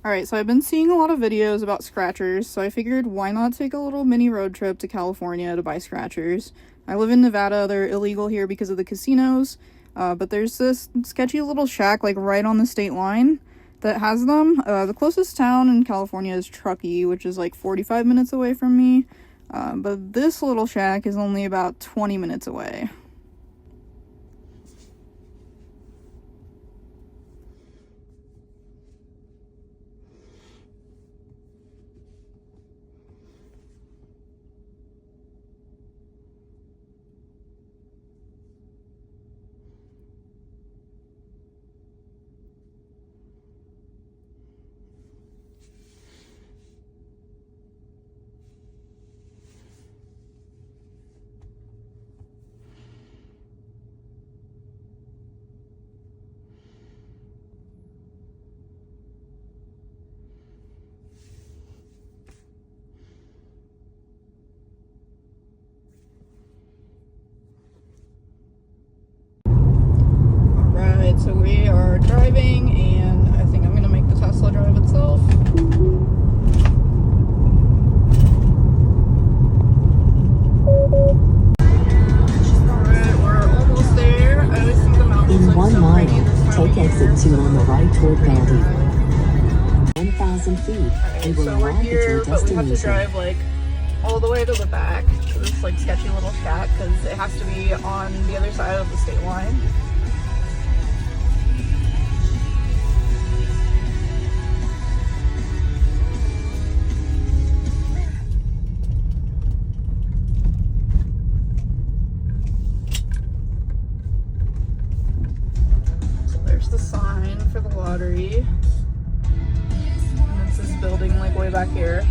Alright, so I've been seeing a lot of videos about scratchers, so I figured why not take a little mini road trip to California to buy scratchers. I live in Nevada, they're illegal here because of the casinos, but there's this sketchy little shack like right on the state line that has them. The closest town in California is Truckee, which is like 45 minutes away from me, but this little shack is only about 20 minutes away. Alright, so we are driving, and I think I'm gonna make the Tesla drive itself. Alright, we're almost there. I always think the mountains In look 1 so mile, pretty this time take of year. exit 2 on the right toward Valley. 1,000 feet, and So will we're arrive at your here, but we have to destination. drive like all the way to the back to this like sketchy little shack because it has to be on the other side of the state line. So there's the sign for the lottery. And it's this building like way back here.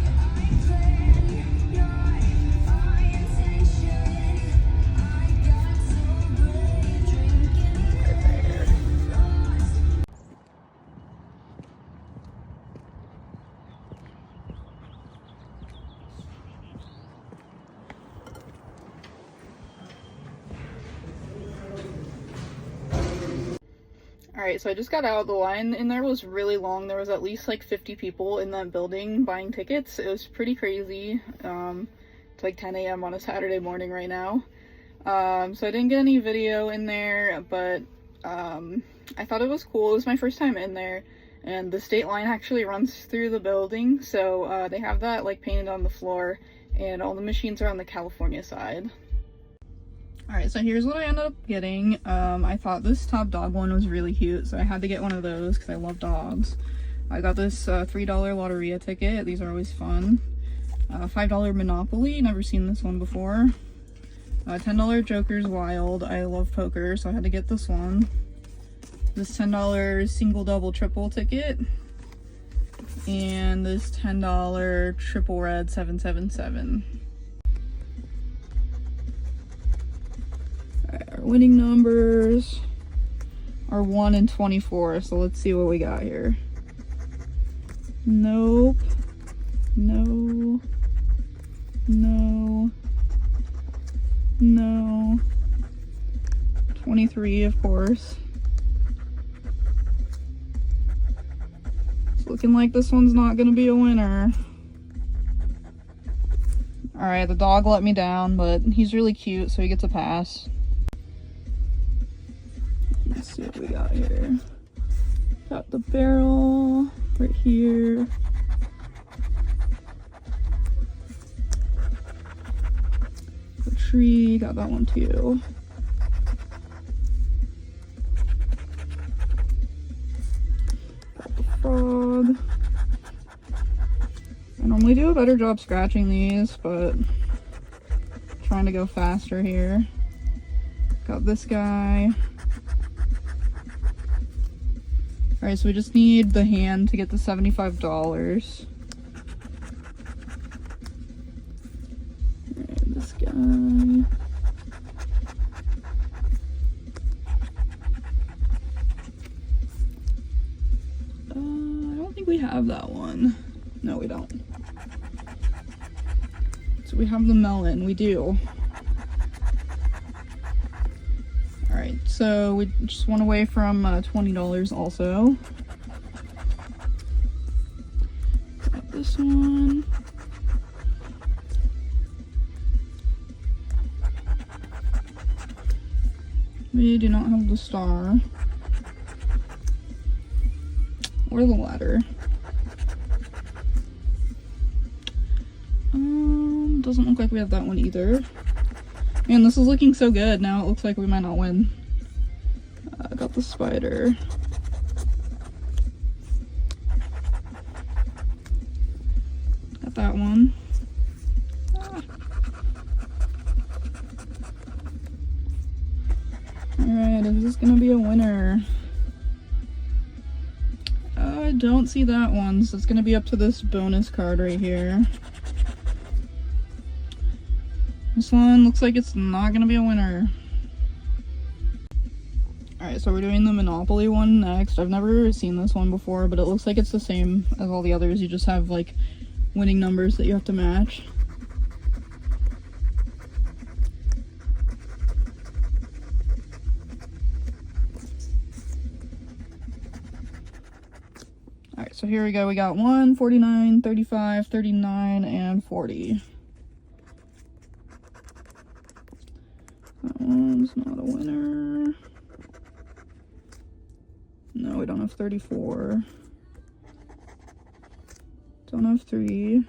Alright, so I just got out. The line in there was really long. There was at least like 50 people in that building buying tickets. It was pretty crazy. It's like 10 a.m. on a Saturday morning right now. So I didn't get any video in there, but I thought it was cool. It was my first time in there, and the state line actually runs through the building, so they have that like painted on the floor, and all the machines are on the California side. Alright, so here's what I ended up getting. I thought this top dog one was really cute, so I had to get one of those because I love dogs. I got this $3 Loteria ticket. These are always fun. $5 Monopoly, never seen this one before. $10 Joker's Wild. I love poker, so I had to get this one. This $10 single, double, triple ticket. And this $10 triple red 777. Alright, our winning numbers are 1 and 24, so let's see what we got here. Nope. No. No. No. 23, of course. It's looking like this one's not gonna be a winner. Alright, the dog let me down, but he's really cute, so he gets a pass. Let's see what we got here. Got the barrel right here. The tree, got that one too. Got the frog. I normally do a better job scratching these, but I'm trying to go faster here. Got this guy. Alright, so we just need the hand to get the $75. Alright, this guy. I don't think we have that one. No, we don't. So we have the melon. We do. Alright, so we just went away from $20 also. this one. We do not have the star. Or the ladder. Doesn't look like we have that one either. Man, this is looking so good. Now it looks like we might not win. Got the spider. Got that one. Alright, is this gonna be a winner? I don't see that one, so it's gonna be up to this bonus card right here. This one looks like it's not gonna be a winner. Alright, so we're doing the Monopoly one next. I've never seen this one before, but it looks like it's the same as all the others. You just have like winning numbers that you have to match. Alright, so here we go. We got 1, 49, 35, 39, and 40. That one's not a winner. No, we don't have 34. Don't have 3.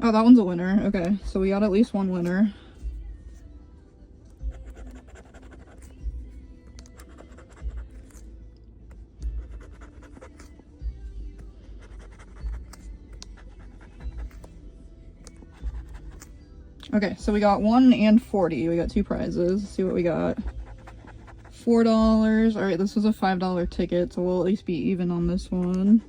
Oh, that one's a winner. Okay, so we got at least one winner. Okay, so we got 1 and 40. We got 2 prizes. Let's see what we got. $4. Alright, this was a $5 ticket, so we'll at least be even on this one.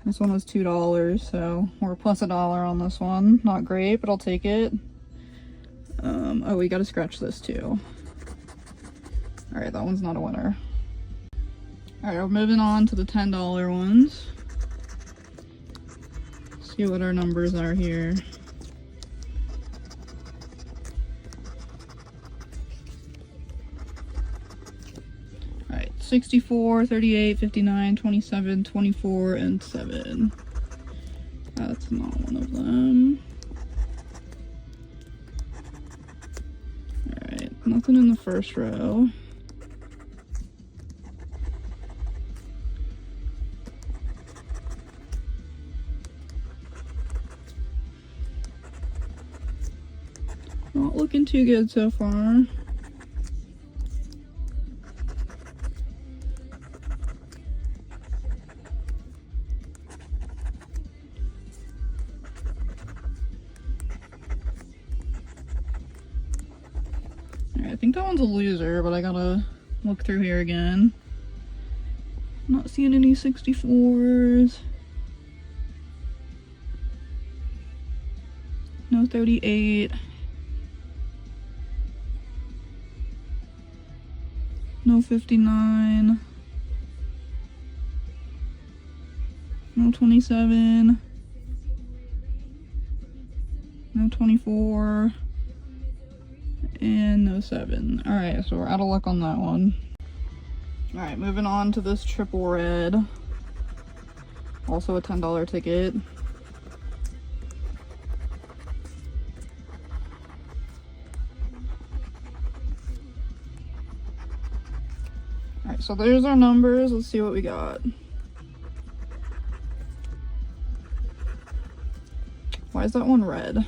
This one was $2, so we're plus $1 on this one. Not great, but I'll take it. Oh, we gotta scratch this too. Alright, that one's not a winner. Alright, we're moving on to the $10 ones. See what our numbers are here. Alright, 64, 38, 59, 27, 24, and 7. That's not one of them. Alright, nothing in the first row. Not looking too good so far. I think that one's a loser, but I gotta look through here again. Not seeing any 64s. No 38. No 59. No 27. No 24. And no 7. Alright, so we're out of luck on that one. Alright, moving on to this triple red. Also a $10 ticket. Alright, so there's our numbers. Let's see what we got. Why is that one red?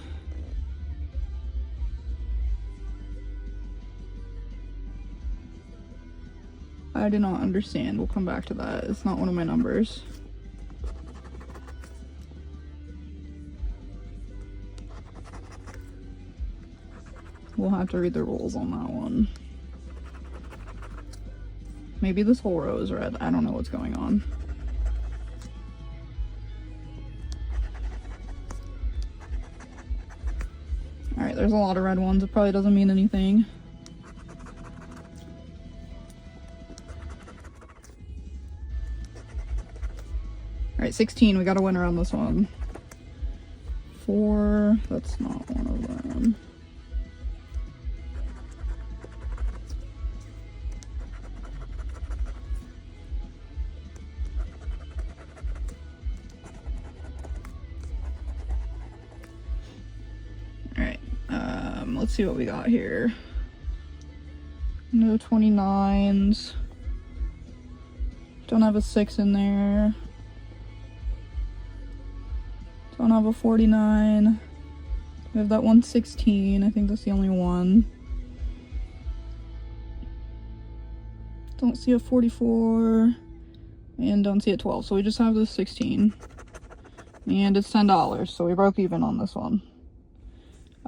I do not understand. We'll come back to that. It's not one of my numbers. We'll have to read the rules on that one. Maybe this whole row is red. I don't know what's going on. Alright, there's a lot of red ones. It probably doesn't mean anything. Alright, 16. We got a winner on this one. 4. That's not one of them. Alright, let's see what we got here. No 29s. Don't have a 6 in there. Don't have a 49. We have that 116. I think that's the only one. Don't see a 44. And don't see a 12. So we just have this 16. And it's $10. So we broke even on this one.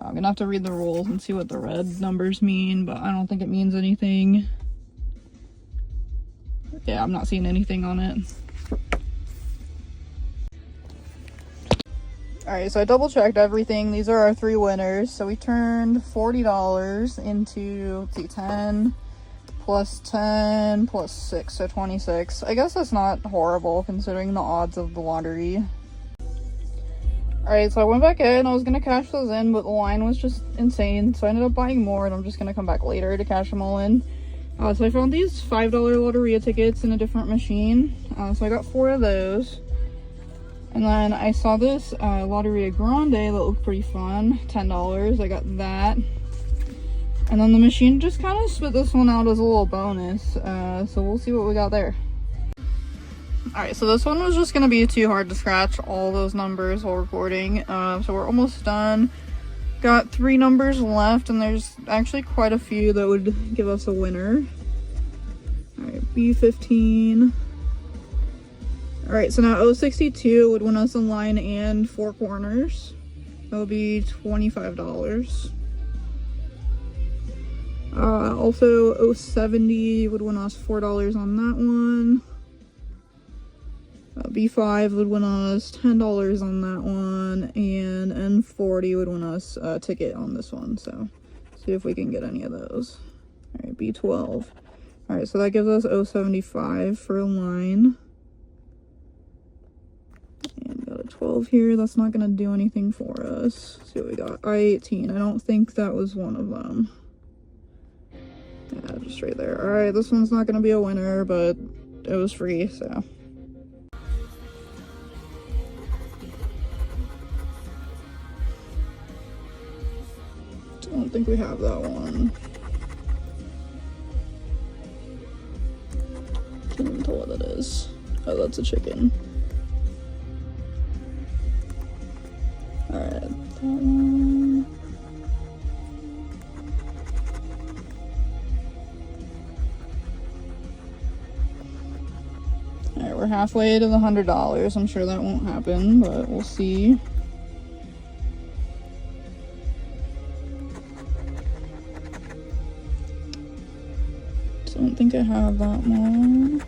I'm gonna have to read the rules and see what the red numbers mean, but I don't think it means anything. Yeah, I'm not seeing anything on it. Alright, so I double checked everything. These are our 3 winners. So we turned $40 into, let's see, 10 plus 10 plus 6, so 26. I guess that's not horrible considering the odds of the lottery. Alright, so I went back in. I was gonna cash those in, but the line was just insane. So I ended up buying more, and I'm just gonna come back later to cash them all in. So I found these $5 Loteria tickets in a different machine. So I got 4 of those. And then I saw this Loteria Grande that looked pretty fun. $10. I got that. And then the machine just kind of spit this one out as a little bonus. So we'll see what we got there. Alright, so this one was just going to be too hard to scratch all those numbers while recording. So we're almost done. Got 3 numbers left, and there's actually quite a few that would give us a winner. Alright, B15. Alright, so now 062 would win us a line and 4 corners. That would be $25. Also 070 would win us $4 on that one. B5 would win us $10 on that one, and N40 would win us a ticket on this one, so see if we can get any of those. Alright, B12. Alright, so that gives us 075 for a line. And got a 12 here, that's not going to do anything for us. Let's see what we got. I-18, I don't think that was one of them. Yeah, just right there. Alright, this one's not going to be a winner, but it was free, so... I don't think we have that one. Can't even tell what that is. Oh, that's a chicken. Alright, that one. Alright, we're halfway to the $100. I'm sure that won't happen, but we'll see. I don't think I have that one.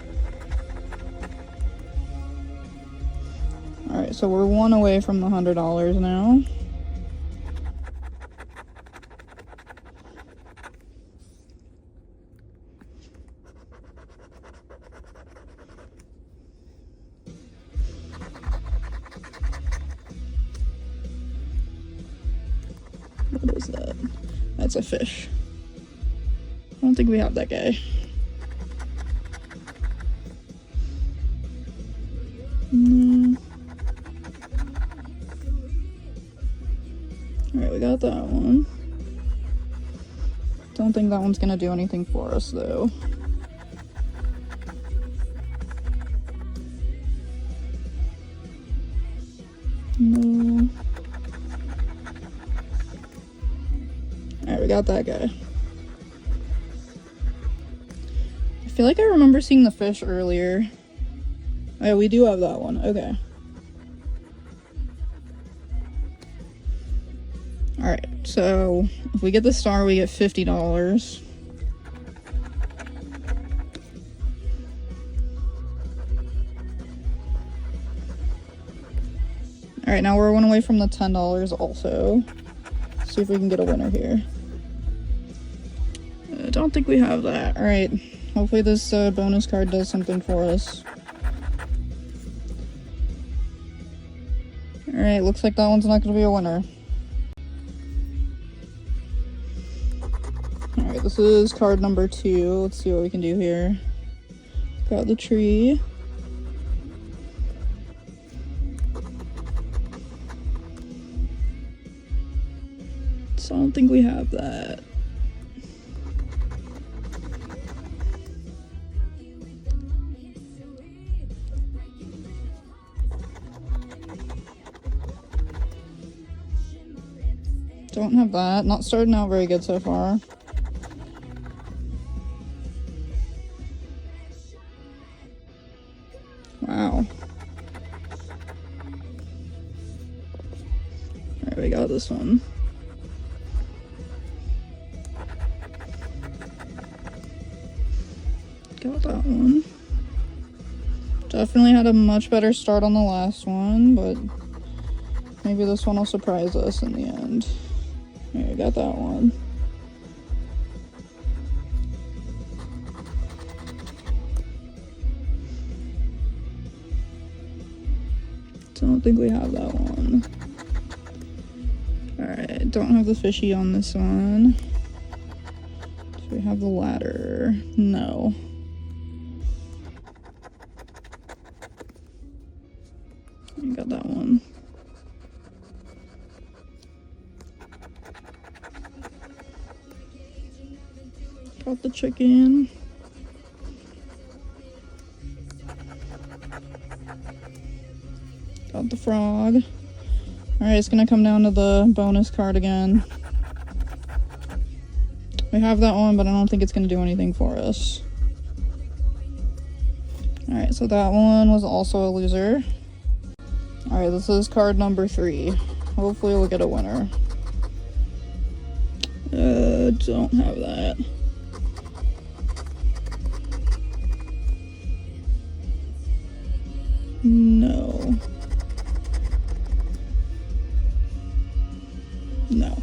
Alright, so we're 1 away from the $100 now. What is that? That's a fish. I don't think we have that guy. No. Alright, we got that one. Don't think that one's gonna do anything for us though. No. Alright, we got that guy. I feel like I remember seeing the fish earlier. Oh, yeah, we do have that one. Okay. Alright, so if we get the star, we get $50. Alright, now we're 1 away from the $10 also. Let's see if we can get a winner here. I don't think we have that. Alright, hopefully this bonus card does something for us. Alright, looks like that one's not going to be a winner. Alright, this is card number 2. Let's see what we can do here. Got the tree. So I don't think we have that. Don't have that. Not starting out very good so far. Wow. Alright, we got this one. Got that one. Definitely had a much better start on the last one, but maybe this one will surprise us in the end. Alright, got that one. Don't think we have that one. Alright, don't have the fishy on this one. Do we have the ladder? No. I got that one. Got the chicken. Got the frog. Alright, it's gonna come down to the bonus card again. We have that one, but I don't think it's gonna do anything for us. Alright, so that one was also a loser. Alright, this is card number 3. Hopefully we'll get a winner. Don't have that. No. No.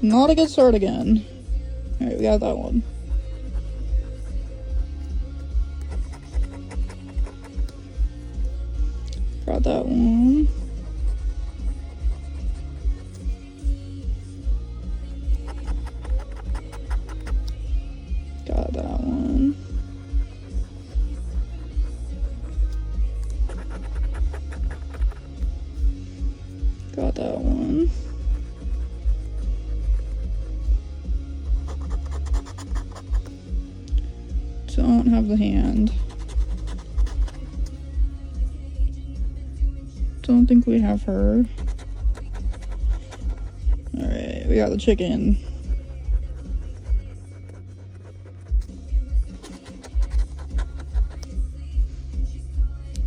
Not a good start again. Alright, we got that one. Got that one. Got that one. Got that one. Don't have the hand. Don't think we have her. Alright, we got the chicken.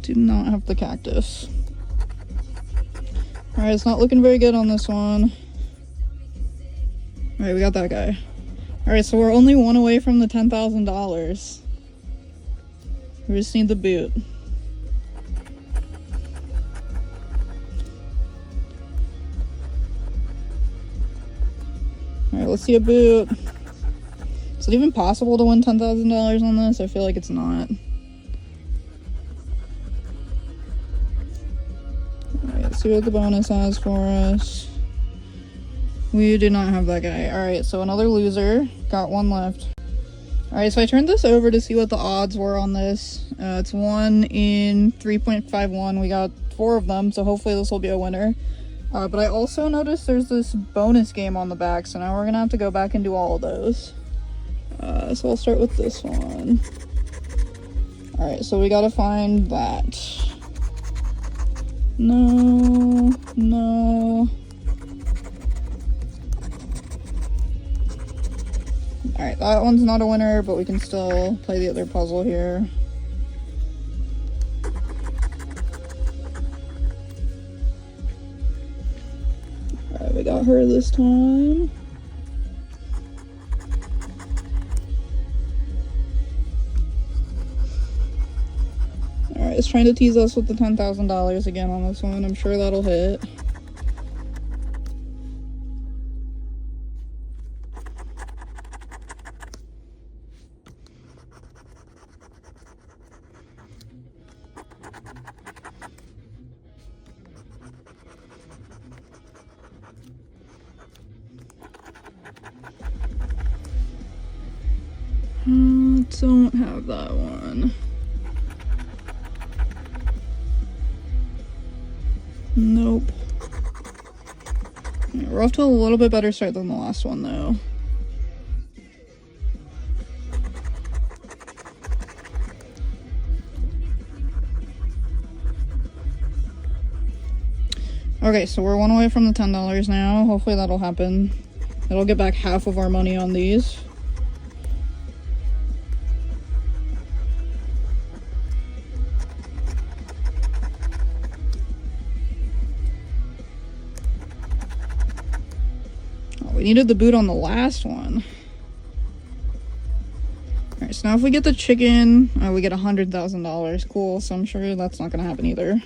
Do not have the cactus. Alright, it's not looking very good on this one. Alright, we got that guy. Alright, so we're only one away from the $10,000. We just need the boot. Alright, let's see a boot. Is it even possible to win $10,000 on this? I feel like it's not. Alright, let's see what the bonus has for us. We do not have that guy. Alright, so another loser. Got one left. Alright, so I turned this over to see what the odds were on this. It's 1 in 3.51. We got 4 of them, so hopefully this will be a winner. But I also noticed there's this bonus game on the back, so now we're gonna have to go back and do all of those. So I'll start with this one. Alright, so we gotta find that. No, no. Alright, that one's not a winner, but we can still play the other puzzle here. Alright, we got her this time. Alright, it's trying to tease us with the $10,000 again on this one. I'm sure that'll hit. Don't have that one. Nope. We're off to a little bit better start than the last one, though. Okay, so we're one away from the $10 now. Hopefully that'll happen. It'll get back half of our money on these. Oh, we needed the boot on the last one. Alright, so now if we get the chicken, we get $100,000. Cool, so I'm sure that's not gonna happen either.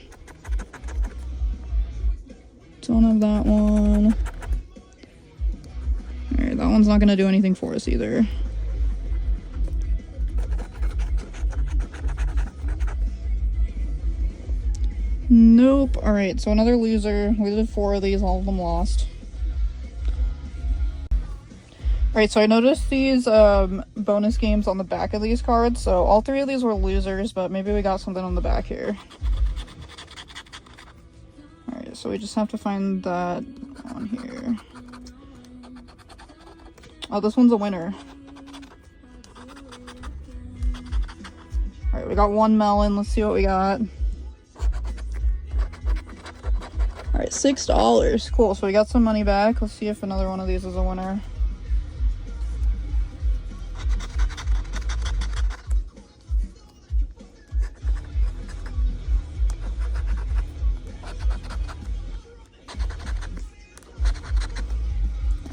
Don't have that one. Alright, that one's not gonna do anything for us either. Nope. Alright, so another loser. We did 4 of these, all of them lost. Alright, so I noticed these bonus games on the back of these cards. So all 3 of these were losers, but maybe we got something on the back here. Alright, so we just have to find that on here. Oh, this one's a winner. Alright, we got 1 melon. Let's see what we got. Alright, $6. Cool, so we got some money back. Let's see if another one of these is a winner.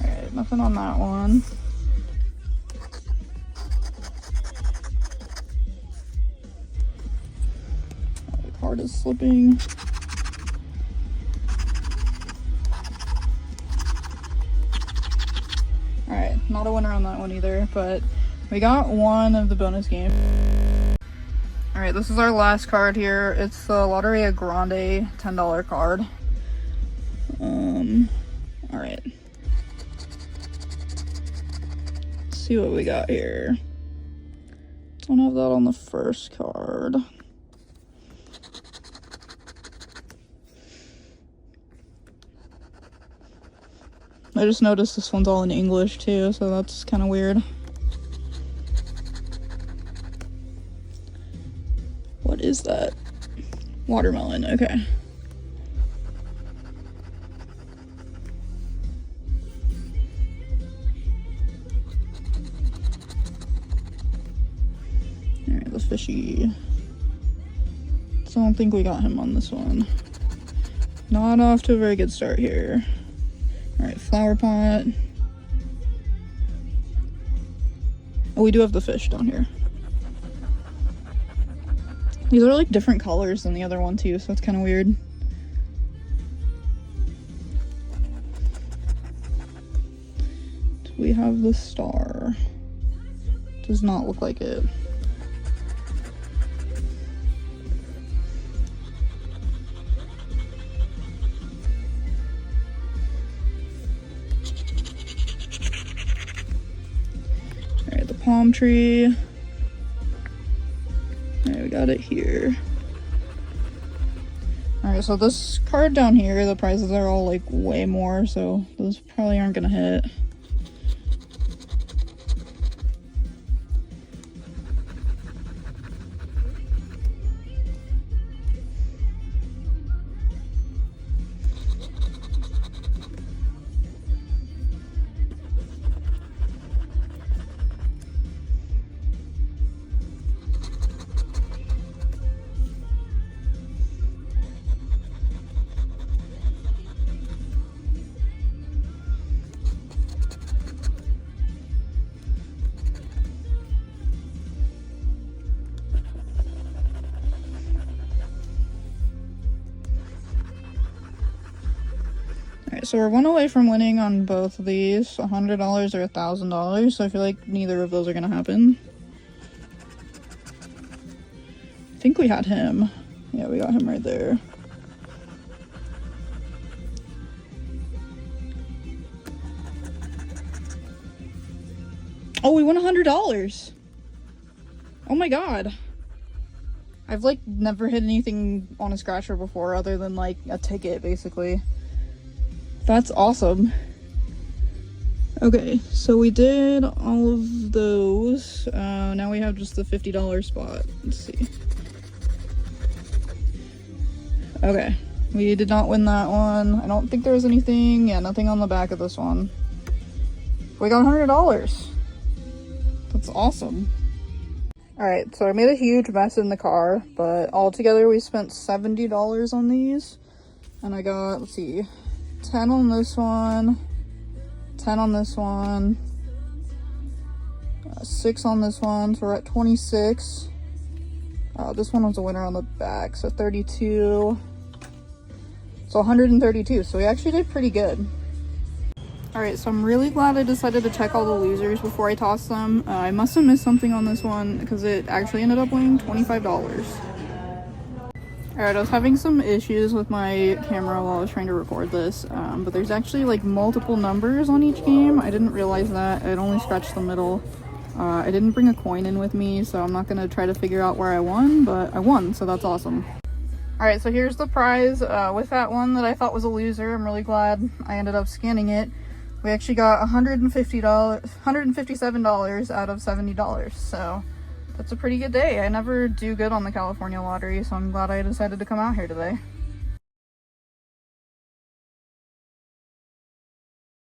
Alright, nothing on that one. The card is slipping. Alright, not a winner on that one either, but we got 1 of the bonus game. Alright, this is our last card here. It's the Loteria Grande $10 card. Alright. Let's see what we got here. Don't have that on the first card. I just noticed this one's all in English too, so that's kind of weird. What is that? Watermelon, okay. Alright, the fishy. So I don't think we got him on this one. Not off to a very good start here. Alright, flower pot. Oh, we do have the fish down here. These are like different colors than the other one too, so it's kind of weird. Do we have the star? Does not look like it. Alright, the palm tree. Alright, we got it here. Alright, so this card down here, the prizes are all like way more, so those probably aren't gonna hit. Alright, so we're 1 away from winning on both of these, $100 or $1,000, so I feel like neither of those are gonna happen. I think we had him. Yeah, we got him right there. Oh, we won $100! Oh my god. I've like never hit anything on a scratcher before other than like a ticket, basically. That's awesome. Okay, so we did all of those. Now we have just the $50 spot. Let's see. Okay, we did not win that one. I don't think there was anything. Yeah, nothing on the back of this one. We got $100. That's awesome. Alright, so I made a huge mess in the car, but altogether we spent $70 on these. And I got, let's see, 10 on this one, 10 on this one, 6 on this one, so we're at 26. This one was a winner on the back, so 32. So 132, so we actually did pretty good. Alright, so I'm really glad I decided to check all the losers before I tossed them. I must have missed something on this one because it actually ended up winning $25. Alright, I was having some issues with my camera while I was trying to record this, but there's actually like multiple numbers on each game. I didn't realize that. I'd only scratched the middle. I didn't bring a coin in with me, so I'm not going to try to figure out where I won, but I won, so that's awesome. Alright, so here's the prize with that one that I thought was a loser. I'm really glad I ended up scanning it. We actually got $157 out of $70, so that's a pretty good day. I never do good on the California lottery, so I'm glad I decided to come out here today.